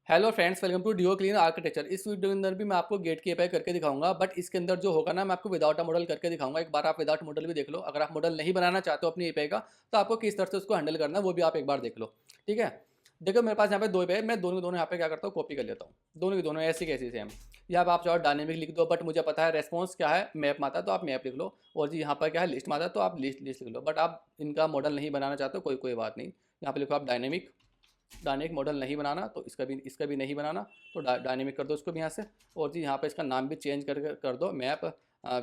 Hello friends, welcome to Deo clean architecture. इस video के अंदर भी मैं आपको गेट की एपीआई करके दिखाऊंगा, बट इसके अंदर जो होगा ना, मैं आपको विदाउट अ मॉडल करके दिखाऊंगा। एक बार आप विदाउट मॉडल भी देख लो। अगर आप मॉडल नहीं बनाना चाहते हो अपनी एपीआई का, तो आपको किस तरह से उसको हैंडल करना है वो भी आप एक बार देख लो। ठीक है, देखो मेरे पास यहाँ पे दो एपीआई, मैं दोनों के दोनों यहाँ पे क्या करता हूँ, कॉपी कर लेता हूँ। दोनों की दोनों ऐसी कैसी सेम। यहाँ पे आप चाहो डायनेमिक लिख दो, बट मुझे पता है रेस्पॉन्स क्या है, मैप माता है तो आप मैप लिख लो। और जी यहाँ पर क्या है, लिस्ट माता है तो आप लिस्ट लिस्ट लिख लो। बट आप इनका मॉडल नहीं बनाना चाहते हो, कोई कोई बात नहीं। यहाँ पे लिखो आप डायनेमिक। डायनेमिक मॉडल नहीं बनाना तो इसका भी नहीं बनाना, तो डायनेमिक कर दो इसको भी यहाँ से। और जी यहाँ पे इसका नाम भी चेंज कर दो, map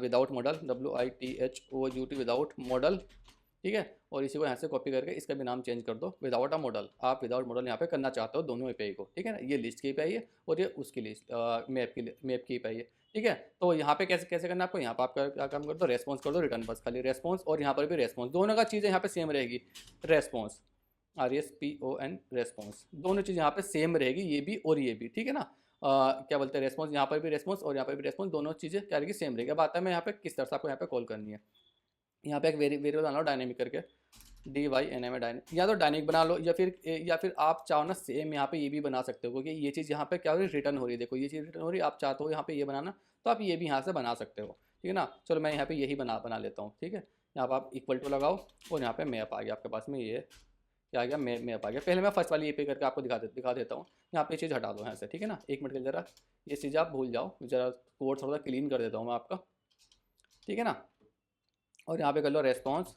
without model, WITHOUT without model. ठीक है, और इसी को यहाँ से कॉपी करके इसका भी नाम चेंज कर दो, विदाउट अ मॉडल। आप विदाउट मॉडल यहाँ पे करना चाहते हो दोनों एपीआई को। ठीक है ना, ये लिस्ट की एपीआई है और ये उसकी लिस्ट मैप की एपीआई है। ठीक है, तो यहाँ पे कैसे कैसे करना है आपको, यहाँ पे आप क्या काम कर दो, रेस्पॉन्स कर दो, रिटर्न बस खाली रेस्पॉन्स। और यहाँ पर भी रेस्पॉन्स, दोनों का चीज़ें यहाँ पे सेम रहेगी। रेस्पॉन्स RESPON रेस्पॉन्स, दोनों चीज़ यहाँ पे सेम रहेगी, ये भी और ये भी। ठीक है ना, क्या बोलते हैं, रेस्पॉन्स यहाँ पर भी रेस्पॉन्स और यहाँ पर भी रेस्पॉन्स, दोनों चीज़ें क्या रहेगी, सेम रहेगी। अब आता है मैं यहाँ पे किस तरह से आपको यहाँ पे कॉल करनी है। यहाँ पे एक वेरिएबल बना लो डायनेमिक करके, DYNAMIC डायनेमिक। या तो डायनेमिक बना लो, या फिर आप चाहो ना सेम यहाँ पे ये भी बना सकते हो, क्योंकि ये चीज़ यहाँ पे क्या हो रही है, रिटर्न हो रही है। देखो ये चीज़ रिटर्न हो रही है, आप चाहते हो यहाँ पे ये बनाना तो आप ये भी यहाँ से बना सकते हो। ठीक है ना, चलो मैं यहाँ पे यही बना बना लेता हूँ। ठीक है, यहाँ पर आप इक्वल टू लगाओ और यहाँ पे मैप आ गया आपके पास में, ये क्या आ गया, मैप आ गया। पहले मैं फर्स्ट वाली ये पे करके आपको दिखा देता हूँ। यहाँ पे चीज़ हटा दो यहाँ से। ठीक है ना, एक मिनट के लिए ज़रा ये चीज़ आप भूल जाओ, ज़रा कोड थोड़ा सा क्लीन कर देता हूँ मैं आपका। ठीक है ना, और यहाँ पे कर लो response,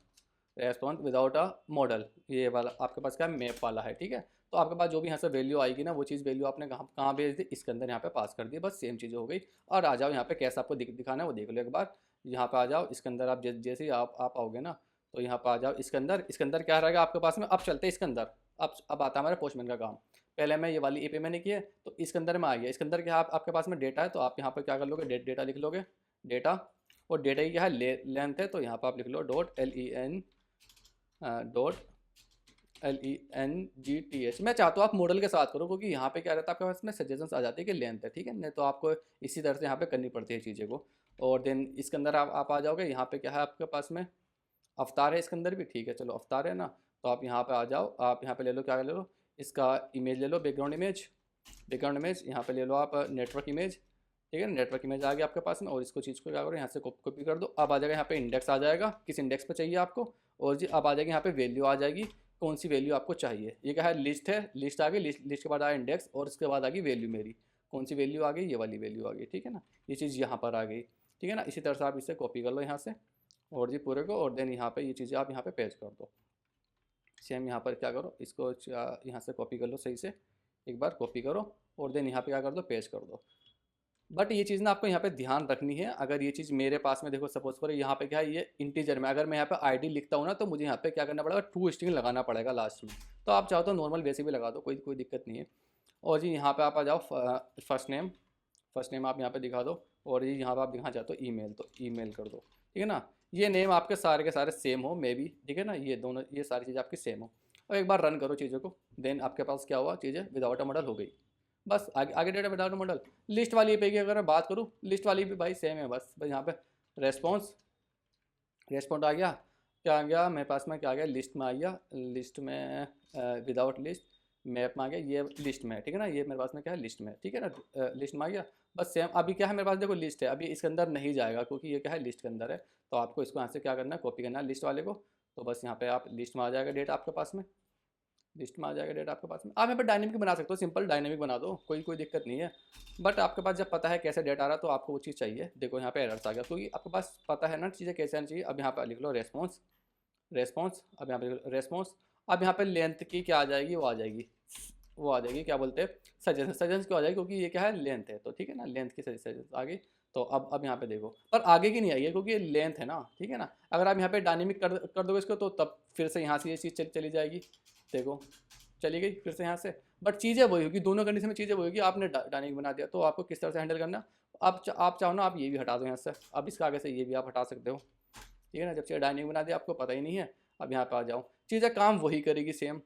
response without a model. ये वाला आपके पास क्या मैप वाला है। ठीक है, तो आपके पास जो भी यहाँ से वैल्यू आएगी ना, वो चीज़ वैल्यू आपने कहाँ कहाँ भेज दी, इसके अंदर यहाँ पे पास कर दी, बस सेम चीज़ हो गई। और आ जाओ यहाँ पे कैसा आपको दिखाना है वो देख लो एक बार। यहाँ पे आ जाओ, इसके अंदर आप जैसे ही आप आओगे ना, तो यहाँ पे आ जाओ इसके अंदर। इसके अंदर क्या रहेगा आपके पास में, अब चलते हैं इसके अंदर। अब आता है हमारा पोस्टमैन का काम। पहले मैं ये वाली एपी मैंने की है, तो इसके अंदर में आ गया। इसके अंदर क्या आपके पास में डेटा है, तो आप यहाँ पर क्या कर लोगे, डेटा लिख लोगे, डेटा। और डेटा की क्या है, लेंथ है, तो यहाँ पर आप लिख लो LENGTH। मैं चाहता हूँ आप मॉडल के साथ करो, क्योंकि यहाँ पे क्या रहता है आपके पास में सजेशंस आ जाती है कि लेंथ है। ठीक है, नहीं तो आपको इसी तरह से यहाँ पे करनी पड़ती है चीज़ें को। और देन इसके अंदर आप आ जाओगे, यहाँ पे क्या है आपके पास में, अवतार है इसके अंदर भी। ठीक है, चलो अवतार है ना, तो आप यहाँ पे आ जाओ, आप यहाँ पे ले लो, क्या ले लो, इसका इमेज ले लो, बैकग्राउंड इमेज। बैकग्राउंड इमेज यहाँ पे ले लो आप, नेटवर्क इमेज। ठीक है, नेटवर्क इमेज आ गया आपके पास में, और इसको चीज़ को क्या करो, यहाँ से कॉपी कर दो। अब आ जाएगा यहाँ पे इंडेक्स आ जाएगा, किस इंडेक्स पे चाहिए आपको। और जी अब आ जाएगी यहाँ पे वैल्यू आ जाएगी, कौन सी वैल्यू आपको चाहिए। ये क्या है, लिस्ट है, लिस्ट आ गई, लिस्ट के बाद आया इंडेक्स, और इसके बाद आ गई वैल्यू मेरी। कौन सी वैल्यू आ गई, ये वाली वैल्यू आ गई। ठीक है ना, ये चीज़ यहाँ पर आ गई। ठीक है ना, इसी तरह से आप इसे कॉपी कर लो यहाँ से, और जी पूरे को। और देन यहाँ पे ये चीज़ें आप यहाँ पे पेस्ट कर दो। सेम यहाँ पर क्या करो, इसको यहाँ से कॉपी कर लो सही से, एक बार कॉपी करो, और देन यहाँ पे क्या कर दो, पेस्ट कर दो। बट ये चीज़ ना आपको यहाँ पे ध्यान रखनी है। अगर ये चीज़ मेरे पास में, देखो सपोज करो यहाँ पे क्या है, ये इंटीजर में, अगर मैं यहाँ पे ID लिखता हूँ ना, तो मुझे यहाँ पे क्या करना पड़ेगा, टू स्ट्रिंग लगाना पड़ेगा लास्ट में। तो आप चाहो तो नॉर्मल वैसे भी लगा दो, कोई कोई दिक्कत नहीं है। और जी यहाँ पे आप आ जाओ, फर्स्ट नेम, फर्स्ट नेम आप यहाँ पे दिखा दो। और ये यहाँ पे आप दिखा चाहते हो ईमेल, तो ईमेल कर दो। ठीक है ना, ये नेम आपके सारे के सारे सेम हो, मे बी। ठीक है ना, ये दोनों, ये सारी चीज़ें आपकी सेम हो। और एक बार रन करो चीज़ों को, देन आपके पास क्या हुआ, चीज़ें विदाउट अ मॉडल हो गई। बस आगे आगे data without a model. List वाली पे की अगर मैं बात करूँ, लिस्ट वाली भी भाई सेम है। बस यहाँ पे रेस्पॉन्स, रेस्पॉन्ड आ गया, क्या आ गया मेरे पास में, क्या आ गया, लिस्ट में आ गया, लिस्ट में विदाउट लिस्ट, मैप में आ गया, ये लिस्ट में है। ठीक है ना, ये मेरे पास में क्या है, लिस्ट में। ठीक है ना, लिस्ट में आ गया। बस सेम अभी क्या है मेरे पास, देखो लिस्ट है, अभी इसके अंदर नहीं जाएगा, क्योंकि ये क्या है, लिस्ट के अंदर है। तो आपको इसको यहाँ से क्या करना है, कॉपी करना है लिस्ट वाले को। तो बस यहाँ पे आप लिस्ट में आ जाएगा डेटा आपके पास में, लिस्ट में आ जाएगा डेटा आपके पास में। आप यहाँ पर डायनेमिक बना सकते हो, सिंपल डायनेमिक बना दो, कोई कोई दिक्कत नहीं है। बट आपके पास जब पता है कैसे डेटा आ रहा है, तो आपको वो चीज़ चाहिए। देखो यहाँ पे एरर्स आ गया, क्योंकि आपके पास पता है ना चीज़ें कैसे आनी चाहिए। अब यहाँ पर लिख लो रेस्पॉन्स, रेस्पॉन्स। अब यहाँ पे रेस्पॉन्स। अब यहाँ पे लेंथ की क्या आ जाएगी, वो आ जाएगी, वो आ जाएगी, क्या बोलते हैं, सजेशन। सजेशन क्यों आ जाएगी, क्योंकि ये क्या है, लेंथ है। तो ठीक है ना, लेंथ की सजेशन आ गई। तो अब यहाँ पे देखो, पर आगे की नहीं आई है, क्योंकि ये लेंथ है ना। ठीक है ना, अगर आप यहाँ पे डायनेमिक कर दोगे इसको, तो तब फिर से यहाँ से ये चीज़ चली जाएगी। देखो चली गई फिर से यहाँ से। बट चीज़ें वही होगी, दोनों कंडीशन में चीज़ें वही होगी। आपने डायनेमिक बना दिया, तो आपको किस तरह से हैंडल करना। आप चाहो ना, आप ये भी हटा दो यहाँ से, अब इसका आगे से ये भी आप हटा सकते हो। ठीक है ना, जब से डायनेमिक बना दिया, आपको पता ही नहीं है। अब यहाँ पे आ जाओ, चीज़ें काम वही करेगी सेम।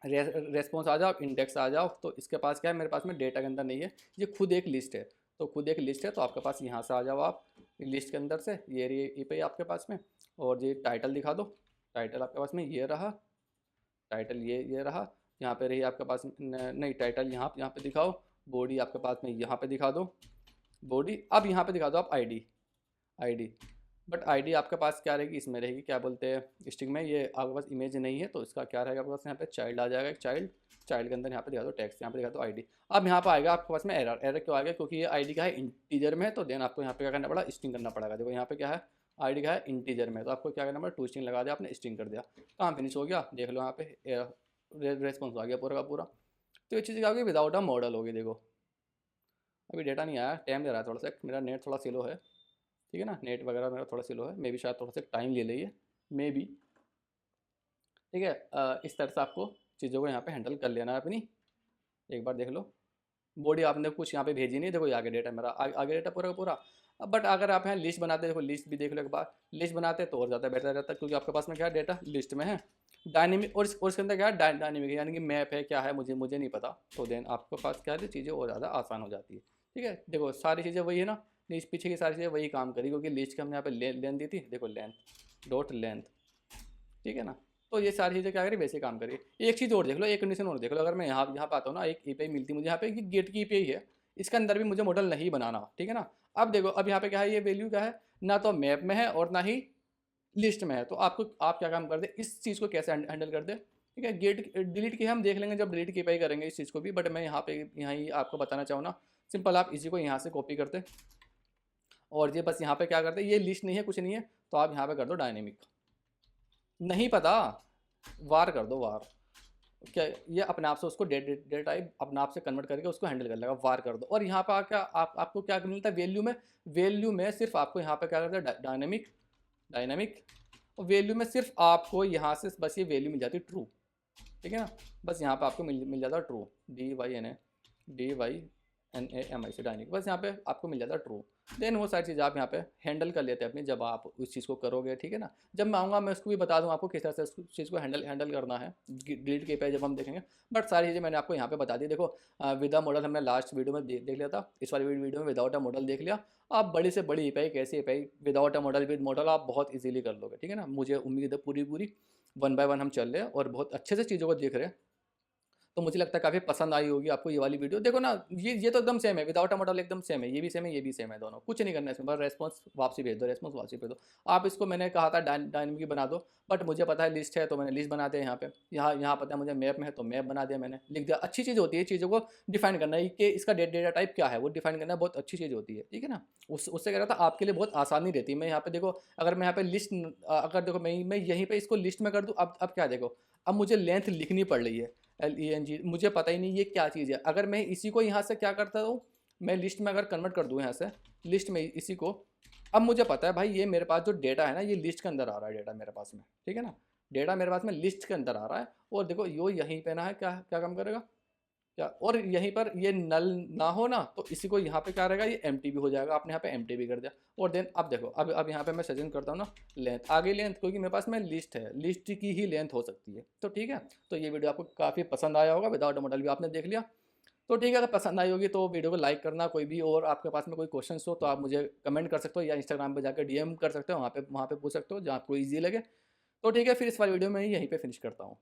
रेस्पॉन्स आ जाओ, इंडेक्स आ जाओ। तो इसके पास क्या है, मेरे पास में डेटा के अंदर नहीं है, ये खुद एक लिस्ट है। तो खुद एक लिस्ट है, तो आपके पास यहाँ से आ जाओ आप लिस्ट के अंदर से, ये पे आपके पास में। और ये टाइटल दिखा दो, टाइटल आपके पास में ये रहा, टाइटल ये रहा। यहाँ पे रही आपके पास नहीं, टाइटल यहाँ पे दिखाओ, बॉडी आपके पास में यहाँ पे दिखा दो बॉडी। अब यहाँ पे दिखा दो आप आईडी। बट आईडी आपके पास क्या रहेगी, इसमें रहेगी, क्या बोलते हैं स्ट्रिंग में, ये आपके पास इमेज नहीं है तो इसका क्या रहेगा आपके पास, यहाँ पे चाइल्ड आ जाएगा, चाइल्ड के अंदर यहाँ पे दिखा दो टेक्स्ट, यहाँ पे दिखा दो आईडी। अब यहाँ पे आएगा आपके पास में एरर क्यों आ गया, क्योंकि ये आईडी का है इंटीजर में है, तो देन आपको यहाँ पे क्या करना पड़ा, स्ट्रिंग करना पड़ेगा। देखो यहाँ पे क्या है, आईडी का है इंटीजर में, तो आपको क्या करना पड़ा, टू स्ट्रिंग लगा दिया आपने, स्ट्रिंग कर दिया, काम फिनिश हो गया। देख लो यहाँ पे रेस्पॉन्स आ गया पूरा का पूरा। तो ये चीज़ क्या होगी, विदाउट अ मॉडल होगी। देखो अभी डेटा नहीं आया, टाइम ले रहा है थोड़ा सा, मेरा नेट थोड़ा स्लो है, ठीक है ना, नेट वगैरह मेरा थोड़ा स्लो है, मे भी शायद थोड़ा सा टाइम ले ली है, मे बी, ठीक है। इस तरह से आपको चीज़ों को यहाँ पे हैंडल कर लेना है अपनी। एक बार देख लो, बॉडी आपने कुछ यहाँ पे भेजी नहीं, देखो ये आगे डेटा मेरा आगे डेटा पूरा का पूरा। बट अगर आप यहाँ लिस्ट बनाते, देखो लिस्ट भी देख लो एक बार, लिस्ट बनाते तो और ज़्यादा बेटर रहता है, क्योंकि आपके पास में क्या है, डेटा लिस्ट में है, डायनेमिक, और इसके अंदर क्या है, डायनेमिक यानी कि मैप है, क्या है मुझे नहीं पता, तो देन आपके पास क्या है, चीज़ें और ज़्यादा आसान हो जाती है, ठीक है। देखो सारी चीज़ें वही है ना, लिस्ट पीछे की सारी चीज़ें वही काम करी, क्योंकि लिस्ट के हमने यहाँ पे लेंथ दी थी, देखो लेंथ, ठीक है ना। तो ये सारी चीज़ें क्या करी, वैसे काम करिए। एक चीज़ और देख लो, एक कंडीशन और देख लो, अगर मैं यहाँ पे आता हूँ ना, एक एपीआई मिलती है मुझे यहाँ पे, कि गेट की एपीआई है, इसके अंदर भी मुझे मॉडल नहीं बनाना, ठीक है ना। अब देखो अब यहाँ पे क्या है, ये वैल्यू क्या है, ना तो मैप में है और ना ही लिस्ट में है, तो आप क्या काम कर दे, इस चीज़ को कैसे हैंडल कर दे, ठीक है। गेट डिलीट की हम देख लेंगे जब डिलीट की एपीआई करेंगे इस चीज़ को भी, बट मैं यहाँ ही आपको बताना चाहूँ ना, सिंपल आप इसी को यहाँ से कॉपी करते और ये बस यहाँ पे क्या करते, ये लिस्ट नहीं है, कुछ नहीं है, तो आप यहाँ पे कर दो डायनेमिक, नहीं पता, वार कर दो, वार, क्या ये अपने आप से उसको डेटा टाइप अपने आप से कन्वर्ट करके उसको हैंडल कर लेगा, वार कर दो। और यहाँ पर क्या आपको क्या मिलता है, वैल्यू में सिर्फ आपको यहाँ पे क्या करता है, डायनेमिक, और वैल्यू में सिर्फ आपको यहाँ से बस ये वैल्यू मिल जाती है ट्रू, ठीक है ना। बस यहाँ पे आपको मिल जाता है ट्रू, DYNAMI से डायनेमिक, बस यहाँ पे आपको मिल जाता है ट्रू। देन वो सारी चीज़ आप यहाँ पे हैंडल कर लेते हैं अपनी, जब आप उस चीज़ को करोगे, ठीक है ना। जब मैं आऊँगा मैं उसको भी बता दूँ आपको किस तरह से उस चीज़ को हैंडल करना है, डिलीट के पे जब हम देखेंगे। बट सारी चीज़ें मैंने आपको यहाँ पे बता दी। देखो विद अ मॉडल हमने लास्ट वीडियो में देख लिया था, इस वाली वीडियो में विदाउट अ मॉडल देख लिया। आप बड़ी से बड़ी एपीआई कैसी API without a model with model आप बहुत ईजिली कर लोगे, ठीक है ना। मुझे उम्मीद है पूरी 1 बाय 1 हम चल रहे हैं और बहुत अच्छे से चीज़ों को देख रहे हैं, तो मुझे लगता है काफ़ी पसंद आई होगी आपको ये वाली वीडियो। देखो ना, ये तो एकदम सेम है, विदाउट अ मॉडल एकदम सेम है, ये भी सेम है, ये भी सेम है, दोनों कुछ नहीं करना है इसमें, बस रेस्पॉन्स वापसी भेज दो, रेस्पॉन्स वापसी भेज दो। आप इसको मैंने कहा था डायनेमिक बना दो, बट मुझे पता है लिस्ट है तो मैंने लिस्ट बना दिया यहाँ पे, यहाँ पता है मुझे मैप में है तो मैप बना दिया, मैंने लिख दिया। अच्छी चीज़ होती है चीज़ों को डिफाइन करना है कि इसका डेटा टाइप क्या है, वो डिफाइन करना बहुत अच्छी चीज़ होती है, ठीक है ना। उससे कह रहा था आपके लिए बहुत आसानी रहती है। मैं यहाँ पे देखो, अगर मैं यहाँ पे लिस्ट, अगर देखो मैं यहीं पे इसको लिस्ट में कर दूँ, अब क्या देखो, अब मुझे लेंथ लिखनी पड़ रही है, LENG, मुझे पता ही नहीं ये क्या चीज़ है। अगर मैं इसी को यहाँ से क्या करता हूँ, मैं लिस्ट में अगर कन्वर्ट कर दूँ यहाँ से लिस्ट में इसी को, अब मुझे पता है भाई ये मेरे पास जो डेटा है ना, ये लिस्ट के अंदर आ रहा है डेटा मेरे पास में, ठीक है ना। डेटा मेरे पास में लिस्ट के अंदर आ रहा है, और देखो यो यहीं पे ना है, क्या क्या काम करेगा क्या, और यहीं पर ये नल ना हो ना, तो इसी को यहाँ पे क्या रहेगा, ये एम्प्टी भी हो जाएगा। आपने यहाँ पे एम्प्टी भी कर दिया, और देन अब देखो, अब यहाँ पे मैं सजेस्ट करता हूँ ना, लेंथ आ गई लेंथ, क्योंकि मेरे पास में लिस्ट है, लिस्ट की ही लेंथ हो सकती है। तो ठीक है, तो ये वीडियो आपको काफ़ी पसंद आया होगा, विदाउट मॉडल भी आपने देख लिया। तो ठीक है, अगर पसंद आई होगी तो वीडियो को लाइक करना। कोई भी और आपके पास में कोई क्वेश्चन हो तो आप मुझे कमेंट कर सकते हो, या इंस्टाग्राम पर जाकर DM कर सकते हो, वहाँ पे पूछ सकते हो जहाँ आपको ईजी लगे। तो ठीक है, फिर इस वाली वीडियो में यहीं पर फिनिश करता हूँ।